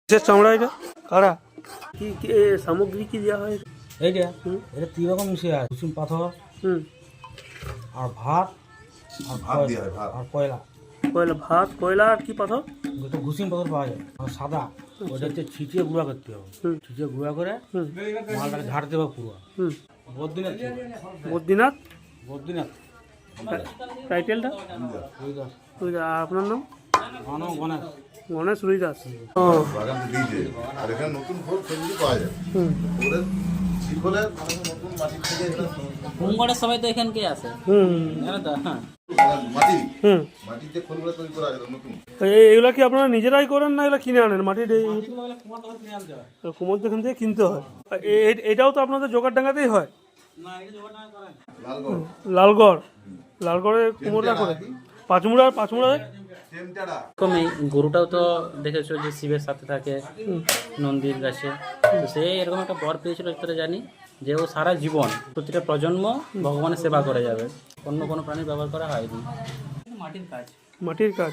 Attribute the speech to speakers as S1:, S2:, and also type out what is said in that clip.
S1: কিসের চামড়া এটা? কারা কি কি সামগ্রী কি দেওয়া হয়?
S2: এইটা এটা 3 রকম মিশে আছে, কুসুম পাথর আর ভাত আর আর কয়লা।
S1: কয়লা, ভাত, কয়লা আর কি পাথর?
S2: ওটা ঘুষিম পাথর পাওয়া যায় আর সাদা, ওটা হচ্ছে ছিটিয়ে গুঁড়া করতে হবে। ছিটিয়ে গুঁড়া করে মালটাকে ঝাড়তে হবে পুরো। বদ্রীনাথ
S1: বদ্রীনাথ
S2: বদ্রীনাথ
S1: টাইটেলটা? আর আপনার নাম?
S2: আমার নাম গণেশ।
S1: গণেশ রুইদাস।
S3: বাগান দিয়েছে আর এখানে নতুন ফল সবজি পাওয়া যায়। ওদের শিকলে নতুন মাটি থেকে
S4: মঙ্গলের সবাই তো এখানকে আসে জানো তো। হ্যাঁ,
S3: মাটি মাটিতে ফলগুলো তৈরি করা যায় নতুন।
S1: এগুলা কি আপনারা নিজেরাই করেন না এগুলা কিনে আনেন? মাটির কুমোর এখান থেকে কিনতে হয়। এটাও তো আপনাদের জোগাড়ডাঙ্গাতেই হয়?
S3: লালগড়
S1: লালগড়, লালগড়ে কুমোররা করে। পাঁচমুড়ায়
S4: এরকম এই গরুটাও তো দেখেছো যে শিবের সাথে থাকে নন্দীর কাছে, তো সে এরকম একটা বর পেয়েছিল যেটা জানি, যে ও সারা জীবন প্রতিটা প্রজন্ম ভগবানের সেবা করে যাবে, অন্য কোনো প্রাণীর ব্যবহার করা হয়নি। মাটির কাজ।
S1: মাটির কাজ।